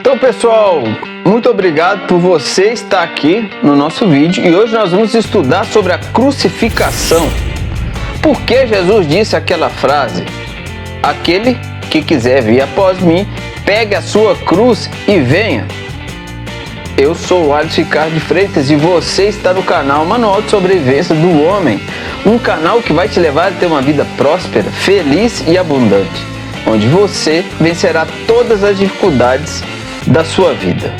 Então, pessoal, muito obrigado por você estar aqui no nosso vídeo e hoje nós vamos estudar sobre a crucificação. Por que Jesus disse aquela frase: aquele que quiser vir após mim, pegue a sua cruz e venha. Eu sou o Alisson Ricardo de Freitas e você está no canal Manual de Sobrevivência do Homem, um canal que vai te levar a ter uma vida próspera, feliz e abundante, onde você vencerá todas as dificuldades da sua vida.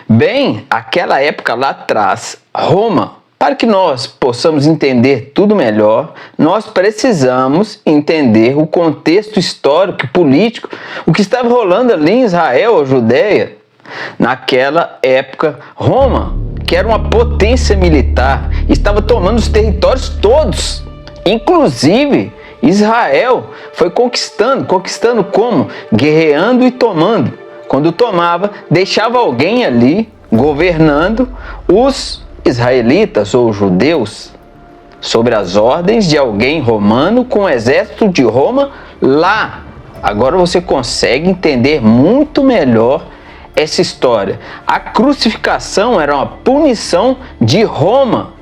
Bem, aquela época lá atrás, Roma, para que nós possamos entender tudo melhor, nós precisamos entender o contexto histórico e político, o que estava rolando ali em Israel ou Judeia. Naquela época, Roma, que era uma potência militar, estava tomando os territórios todos, inclusive Israel foi conquistando como? Guerreando e tomando. Quando tomava, deixava alguém ali governando os israelitas ou judeus sobre as ordens de alguém romano com o exército de Roma lá. Agora você consegue entender muito melhor essa história. A crucificação era uma punição de Roma.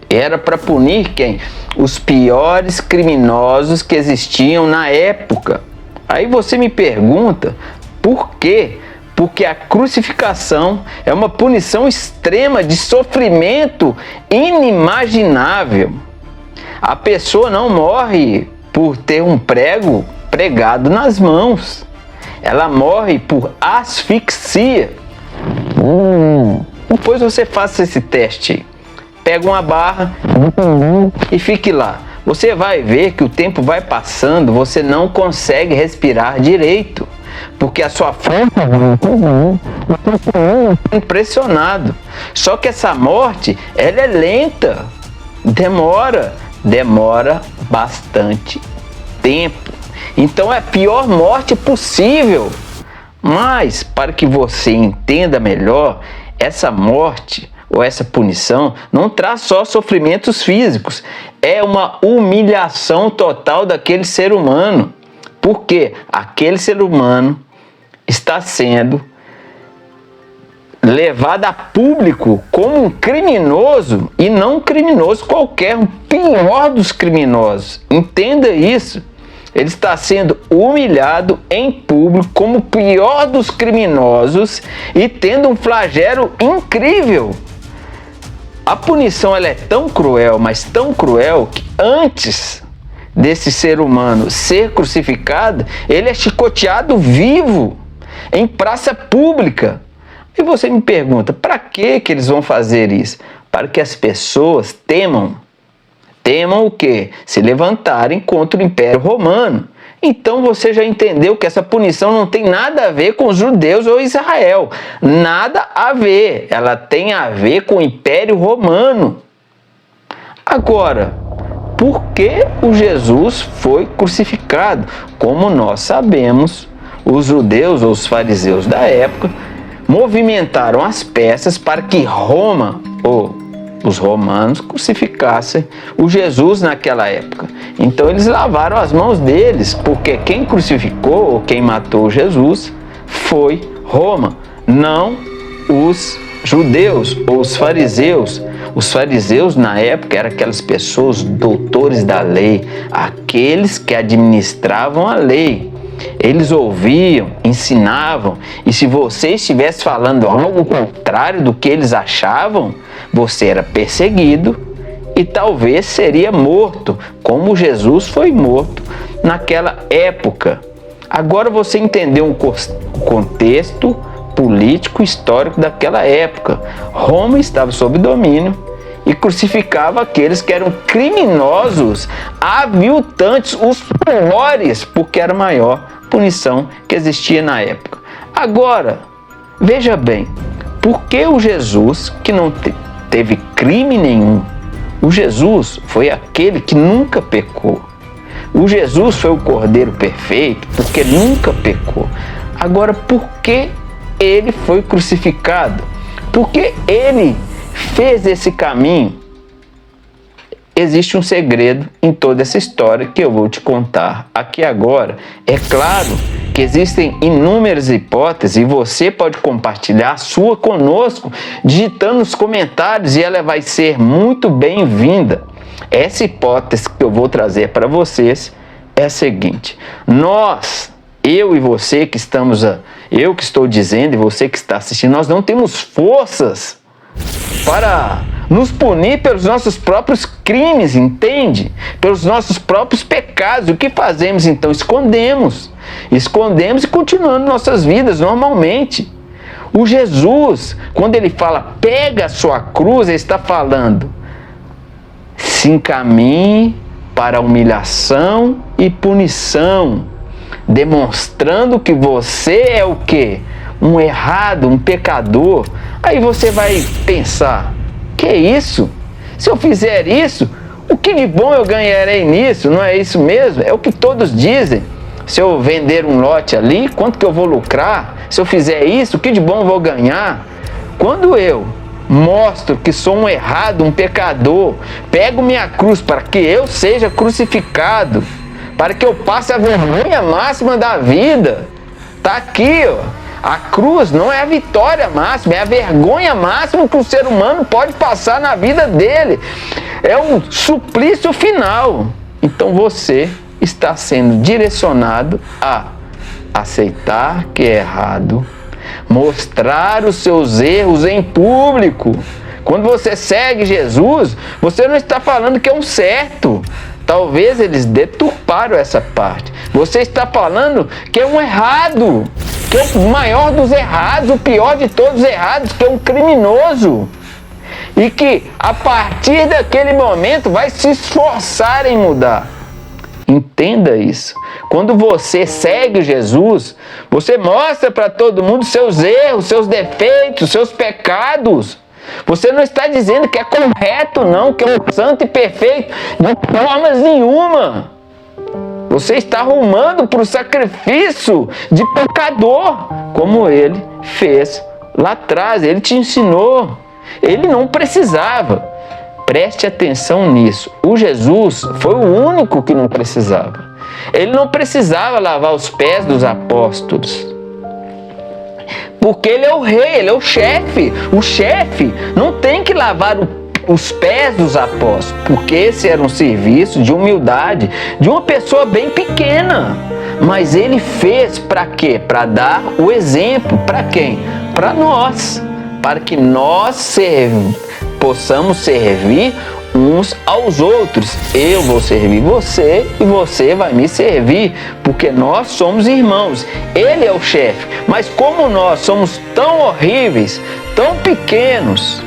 Era para punir quem? Os piores criminosos que existiam na época. Aí você me pergunta, por quê? Porque a crucificação é uma punição extrema de sofrimento inimaginável. A pessoa não morre por ter um prego pregado nas mãos. Ela morre por asfixia. Depois você faça esse teste. Pega uma barra e fique lá. Você vai ver que o tempo vai passando, você não consegue respirar direito, porque a sua força é impressionado. Só que essa morte, ela é lenta, demora bastante tempo. Então é a pior morte possível. Mas para que você entenda melhor, essa morte ou essa punição não traz só sofrimentos físicos, é uma humilhação total daquele ser humano, porque aquele ser humano está sendo levado a público como um criminoso e não um criminoso qualquer, um pior dos criminosos. Entenda isso. Ele está sendo humilhado em público como o pior dos criminosos e tendo um flagelo incrível. A punição ela é tão cruel, mas tão cruel, que antes desse ser humano ser crucificado, ele é chicoteado vivo em praça pública. E você me pergunta, para que eles vão fazer isso? Para que as pessoas temam. Temam o quê? Se levantarem contra o Império Romano. Então você já entendeu que essa punição não tem nada a ver com os judeus ou Israel. Nada a ver. Ela tem a ver com o Império Romano. Agora, por que o Jesus foi crucificado? Como nós sabemos, os judeus ou os fariseus da época movimentaram as peças para que Roma ou os romanos crucificassem o Jesus naquela época. Então eles lavaram as mãos deles, porque quem crucificou ou quem matou Jesus foi Roma, não os judeus ou os fariseus. Os fariseus na época eram aquelas pessoas doutores da lei, aqueles que administravam a lei. Eles ouviam, ensinavam, e se você estivesse falando algo contrário do que eles achavam, você era perseguido e talvez seria morto, como Jesus foi morto naquela época. Agora você entendeu o contexto político histórico daquela época. Roma estava sob domínio e crucificava aqueles que eram criminosos, aviltantes, os piores, porque era a maior punição que existia na época. Agora, veja bem, por que o Jesus que não teve crime nenhum? O Jesus foi aquele que nunca pecou. O Jesus foi o Cordeiro perfeito porque nunca pecou. Agora, por que ele foi crucificado? Porque ele fez esse caminho. existe um segredo em toda essa história que eu vou te contar aqui agora. É claro que existem inúmeras hipóteses e você pode compartilhar a sua conosco, digitando nos comentários, e ela vai ser muito bem-vinda. Essa hipótese que eu vou trazer para vocês é a seguinte: eu e você que estamos, eu que estou dizendo e você que está assistindo, nós não temos forças para nos punir pelos nossos próprios crimes, entende? Pelos nossos próprios pecados. O que fazemos então? Escondemos e continuando nossas vidas normalmente. O Jesus, quando ele fala pega a sua cruz, ele está falando se encaminhe para a humilhação e punição, demonstrando que você é o quê? Um errado, um pecador. Aí você vai pensar, que é isso? Se eu fizer isso, o que de bom eu ganharei nisso? Não é isso mesmo? É o que todos dizem. Se eu vender um lote ali, quanto que eu vou lucrar? Se eu fizer isso, o que de bom eu vou ganhar? Quando eu mostro que sou um errado, um pecador, pego minha cruz para que eu seja crucificado, para que eu passe a vergonha máxima da vida. Está aqui, ó. A cruz não é a vitória máxima, é a vergonha máxima que o ser humano pode passar na vida dele. É um suplício final. Então você está sendo direcionado a aceitar que é errado, mostrar os seus erros em público. Quando você segue Jesus, você não está falando que é um certo. Talvez eles deturparam essa parte. Você está falando que é um errado, que é o maior dos errados, o pior de todos os errados, que é um criminoso. E que a partir daquele momento vai se esforçar em mudar. Entenda isso. Quando você segue Jesus, você mostra para todo mundo seus erros, seus defeitos, seus pecados. Você não está dizendo que é correto, não, que é um santo e perfeito, de forma nenhuma. Você está arrumando para o sacrifício de pecador, como ele fez lá atrás. Ele te ensinou. Ele não precisava. Preste atenção nisso. O Jesus foi o único que não precisava. Ele não precisava lavar os pés dos apóstolos. Porque ele é o rei, ele é o chefe. O chefe não tem que lavar os pés dos apóstolos, porque esse era um serviço de humildade de uma pessoa bem pequena. Mas ele fez para quê? Para dar o exemplo. Para quem? Para nós. Para que nós possamos servir uns aos outros. Eu vou servir você e você vai me servir, porque nós somos irmãos. Ele é o chefe, mas como nós somos tão horríveis, tão pequenos,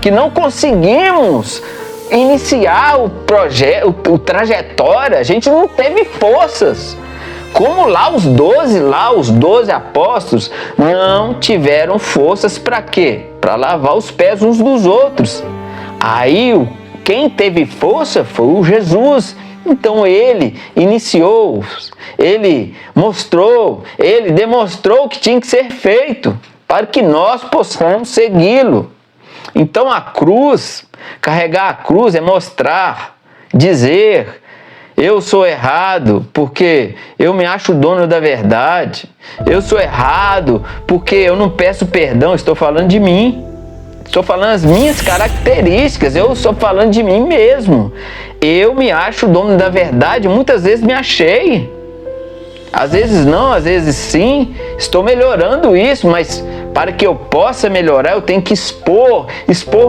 que não conseguimos iniciar o projeto, o trajetória, a gente não teve forças. Como os 12 apóstolos não tiveram forças para quê? Para lavar os pés uns dos outros. Aí quem teve força foi o Jesus. Então ele iniciou, ele demonstrou o que tinha que ser feito para que nós possamos segui-lo. Então a cruz, carregar a cruz é mostrar, dizer: eu sou errado porque eu me acho dono da verdade. Eu sou errado porque eu não peço perdão. Estou falando de mim. Estou falando as minhas características. Eu estou falando de mim mesmo. Eu me acho dono da verdade. Muitas vezes me achei. Às vezes não, às vezes sim. Estou melhorando isso, mas para que eu possa melhorar, eu tenho que expor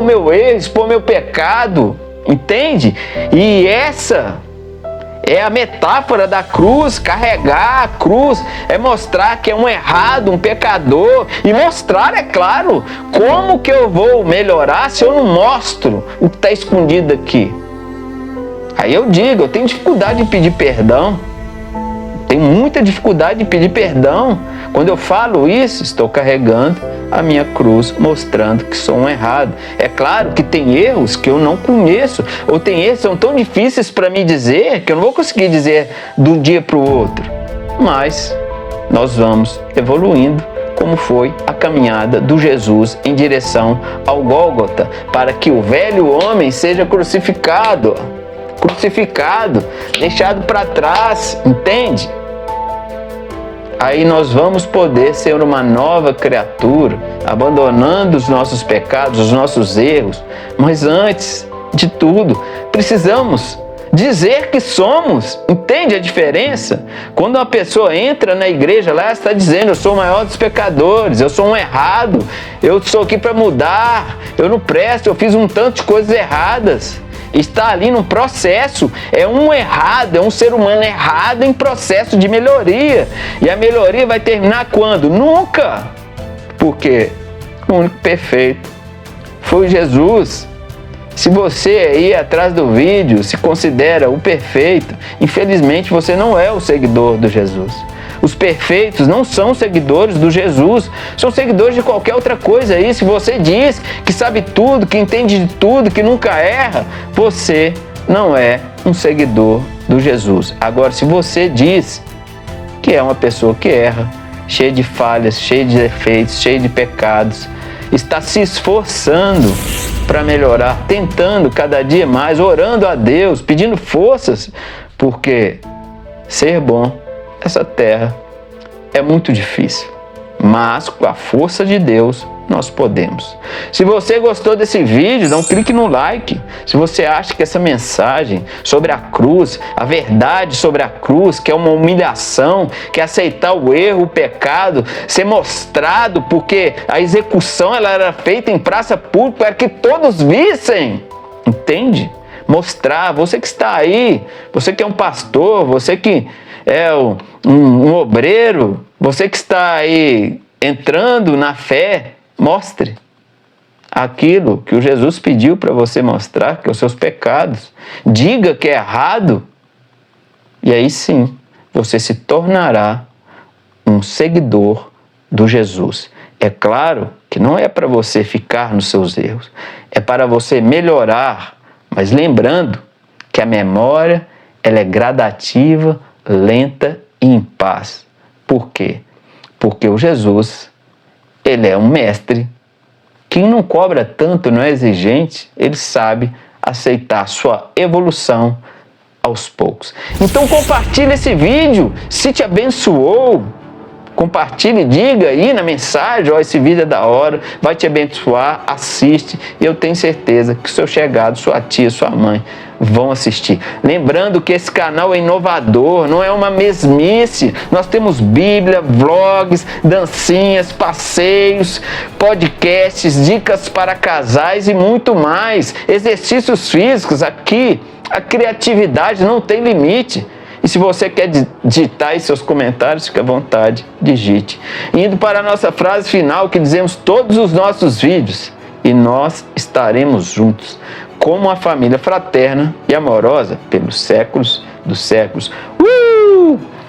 meu erro, expor meu pecado. Entende? E essa é a metáfora da cruz. Carregar a cruz é mostrar que é um errado, um pecador. E mostrar, é claro, como que eu vou melhorar se eu não mostro o que está escondido aqui. Aí eu digo, eu tenho dificuldade de pedir perdão. Tenho muita dificuldade de pedir perdão. Quando eu falo isso, estou carregando a minha cruz, mostrando que sou um errado. É claro que tem erros que eu não conheço, ou tem erros que são tão difíceis para me dizer, que eu não vou conseguir dizer de um dia para o outro. Mas nós vamos evoluindo como foi a caminhada do Jesus em direção ao Gólgota, para que o velho homem seja crucificado, deixado para trás, entende? Aí nós vamos poder ser uma nova criatura, abandonando os nossos pecados, os nossos erros. Mas antes de tudo, precisamos dizer que somos. Entende a diferença? Quando uma pessoa entra na igreja lá, ela está dizendo: eu sou o maior dos pecadores, eu sou um errado, eu estou aqui para mudar, eu não presto, eu fiz um tanto de coisas erradas. Está ali num processo, é um errado, é um ser humano errado em processo de melhoria. E a melhoria vai terminar quando? Nunca! Porque o único perfeito foi Jesus. Se você aí atrás do vídeo se considera o perfeito, infelizmente você não é o seguidor do Jesus. Os perfeitos não são seguidores do Jesus, são seguidores de qualquer outra coisa aí. Se você diz que sabe tudo, que entende de tudo, que nunca erra, você não é um seguidor do Jesus. Agora, se você diz que é uma pessoa que erra, cheia de falhas, cheia de defeitos, cheia de pecados, está se esforçando para melhorar, tentando cada dia mais, orando a Deus, pedindo forças, porque ser bom, essa terra é muito difícil, mas com a força de Deus nós podemos. Se você gostou desse vídeo, dá um clique no like. Se você acha que essa mensagem sobre a cruz, a verdade sobre a cruz, que é uma humilhação, que é aceitar o erro, o pecado, ser mostrado, porque a execução ela era feita em praça pública para que todos vissem, entende? Mostrar, você que está aí, você que é um pastor, você que é um obreiro, você que está aí entrando na fé, mostre aquilo que o Jesus pediu para você mostrar, que é os seus pecados. Diga que é errado, e aí sim você se tornará um seguidor do Jesus. É claro que não é para você ficar nos seus erros, é para você melhorar, mas lembrando que a memória ela é gradativa, lenta e em paz. Por quê? Porque o Jesus, ele é um mestre. Quem não cobra tanto, não é exigente, ele sabe aceitar sua evolução aos poucos. Então compartilhe esse vídeo, se te abençoou. Compartilhe, diga aí na mensagem: ó, esse vídeo é da hora, vai te abençoar, assiste. E eu tenho certeza que seu chegado, sua tia, sua mãe vão assistir. Lembrando que esse canal é inovador, não é uma mesmice. Nós temos Bíblia, vlogs, dancinhas, passeios, podcasts, dicas para casais e muito mais. Exercícios físicos. Aqui a criatividade não tem limite. E se você quer digitar aí seus comentários, fique à vontade, digite. Indo para a nossa frase final, que dizemos todos os nossos vídeos: e nós estaremos juntos, como uma família fraterna e amorosa pelos séculos dos séculos.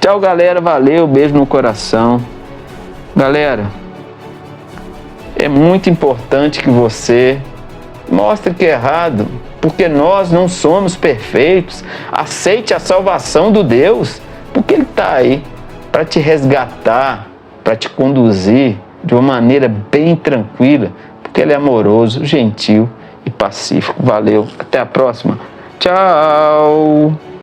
Tchau, galera, valeu, beijo no coração. Galera, é muito importante que você mostre que é errado, porque nós não somos perfeitos. Aceite a salvação do Deus, porque Ele está aí para te resgatar, para te conduzir de uma maneira bem tranquila, porque Ele é amoroso, gentil e pacífico. Valeu, até a próxima. Tchau!